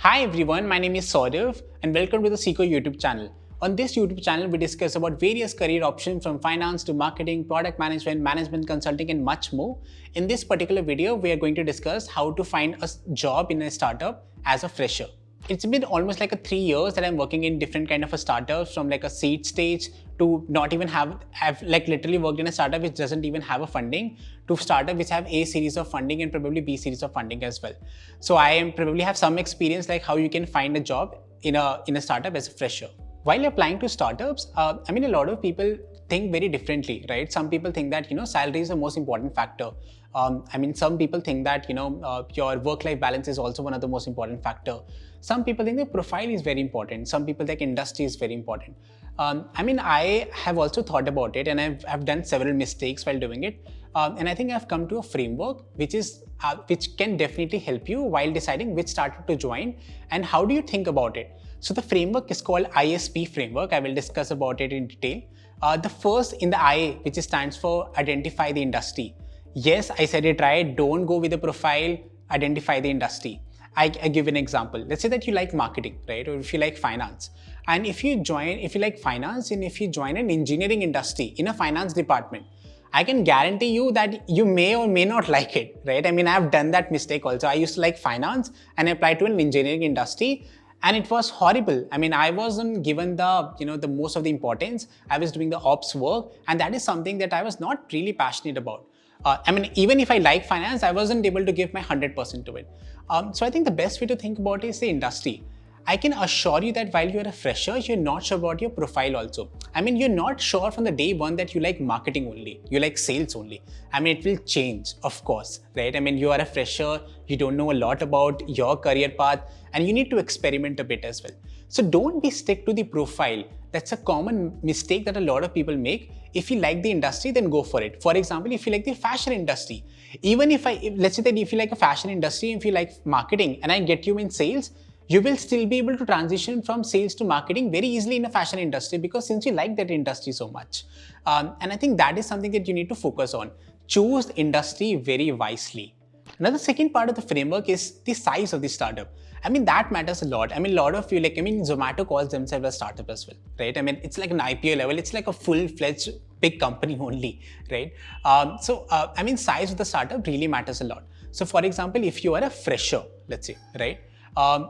Hi everyone, my name is Saurav and welcome to the Seeker YouTube channel. On this YouTube channel, we discuss about various career options from finance to marketing, product management, management consulting and much more. In this particular video, we are going to discuss how to find a job in a startup as a fresher. It's been almost like 3 years that I'm working in different kind of a startups, from like a seed stage to not even have like literally worked in a startup which doesn't even have a funding, to startup which have A series of funding and probably B series of funding as well. So I am probably have some experience like how you can find a job in a startup as a fresher. While applying to startups, a lot of people think very differently, right? Some people think that salary is the most important factor. Some people think that your work-life balance is also one of the most important factor. Some people think the profile is very important. Some people think industry is very important. I have also thought about it, and I've done several mistakes while doing it. And I think I've come to a framework which can definitely help you while deciding which startup to join and how do you think about it. So the framework is called ISP framework. I will discuss about it in detail. The first in the I, which stands for identify the industry. Yes, I said it right. Don't go with the profile, identify the industry. I give an example. Let's say that you like marketing, right? Or if you like finance. And if you like finance and if you join an engineering industry in a finance department, I can guarantee you that you may or may not like it, right? I've done that mistake also. I used to like finance and applied to an engineering industry and it was horrible. I wasn't given the most of the importance. I was doing the ops work and that is something that I was not really passionate about. Even if I like finance, I wasn't able to give my 100% to it. So I think the best way to think about it is the industry. I can assure you that while you're a fresher, you're not sure about your profile also. You're not sure from the day one that you like marketing only, you like sales only. It will change, of course, right? You are a fresher, you don't know a lot about your career path, and you need to experiment a bit as well. So don't be stick to the profile. That's a common mistake that a lot of people make. If you like the industry, then go for it. For example, if you like the fashion industry, let's say that if you like a fashion industry, if you like marketing, and I get you in sales, you will still be able to transition from sales to marketing very easily in a fashion industry because since you like that industry so much. And I think that is something that you need to focus on. Choose the industry very wisely. Another second part of the framework is the size of the startup. That matters a lot. A lot of you Zomato calls themselves a startup as well, right? It's like an IPO level. It's like a full-fledged big company only, right? Size of the startup really matters a lot. So for example, if you are a fresher, let's say, right?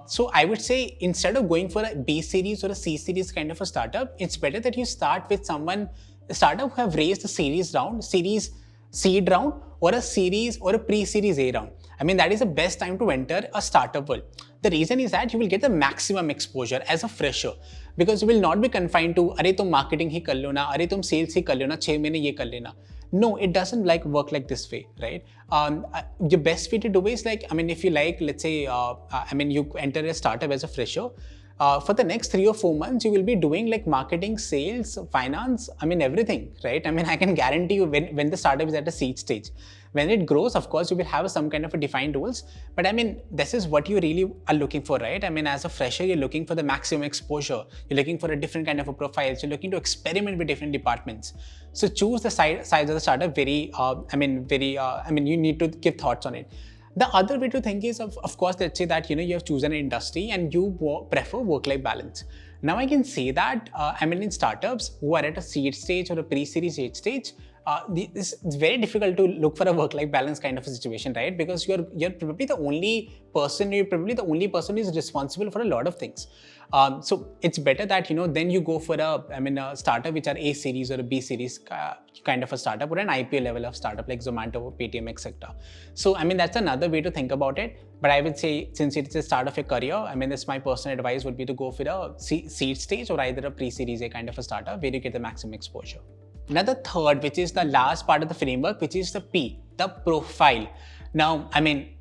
So I would say instead of going for a B series or a C series kind of a startup, it's better that you start with a startup who have raised a series seed round or a series or a pre-series A round. That is the best time to enter a startup world. The reason is that you will get the maximum exposure as a fresher because you will not be confined to, "Arey tum marketing hi kar lo na, arey tum sales hi kar lo na, 6 mahine ye kar lena." No, it doesn't work like this way, right? The best way to do is if you like, let's say, you enter a startup as a fresher. For the next 3 or 4 months, you will be doing like marketing, sales, finance, everything, right? I can guarantee you when the startup is at a seed stage. When it grows, of course, you will have some kind of a defined roles. But this is what you really are looking for, right? As a fresher, you're looking for the maximum exposure. You're looking for a different kind of a profile. You're looking to experiment with different departments. So choose the size of the startup you need to give thoughts on it. The other way to think is, of course, let's say that you have chosen an industry and you prefer work-life balance. Now I can say that in startups who are at a seed stage or a pre-series stage, it's very difficult to look for a work-life balance kind of a situation, right? Because you're probably the only person who is responsible for a lot of things. So it's better that then you go for a startup which are A series or a B series kind of a startup or an IPO level of startup like Zomato, Paytm, etc. So that's another way to think about it. But I would say since it's the start of your career, this my personal advice would be to go for a seed stage or either a pre-series A kind of a startup where you get the maximum exposure. Another third, which is the last part of the framework, which is the P, the profile. Now,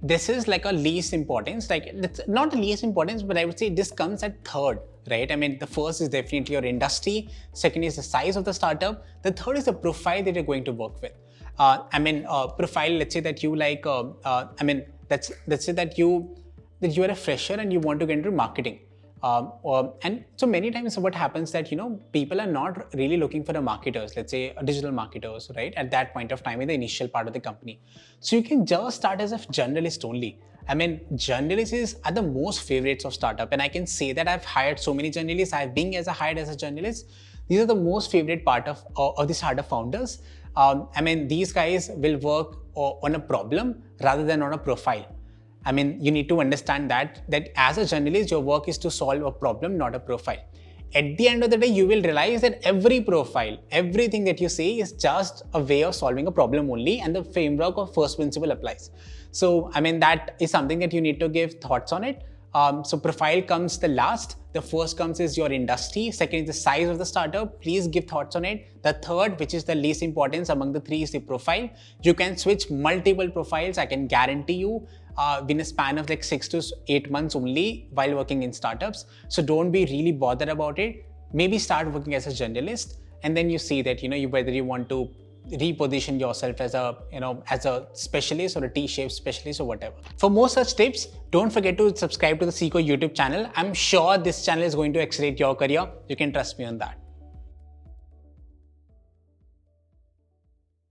this is like a least importance, like it's not the least importance, but I would say this comes at third, right? The first is definitely your industry. Second is the size of the startup. The third is the profile that you're going to work with. Profile, let's say that you like, let's say that you are a fresher and you want to get into marketing. And so many times what happens that, people are not really looking for the marketers, let's say digital marketers, right? At that point of time in the initial part of the company. So you can just start as a journalist only. I mean, journalists are the most favorites of startup, and I can say that I've hired so many journalists. I've been hired as a journalist. These are the most favorite part of the startup founders. I mean, these guys will work on a problem rather than on a profile. I mean, you need to understand that as a journalist, your work is to solve a problem, not a profile. At the end of the day, you will realize that every profile, everything that you say is just a way of solving a problem only, and the framework of first principle applies. So, I mean, that is something that you need to give thoughts on it. So profile comes the last. The first comes is your industry. Second is the size of the startup. Please give thoughts on it. The third, which is the least importance among the three, is the profile. You can switch multiple profiles. I can guarantee you in a span of like 6 to 8 months only while working in startups. So don't be really bothered about it. Maybe start working as a journalist, and then you see that whether you want to reposition yourself as a specialist or a T-shaped specialist or whatever. For more such tips, don't forget to subscribe to the Seco YouTube channel. I'm sure this channel is going to accelerate your career. You can trust me on that.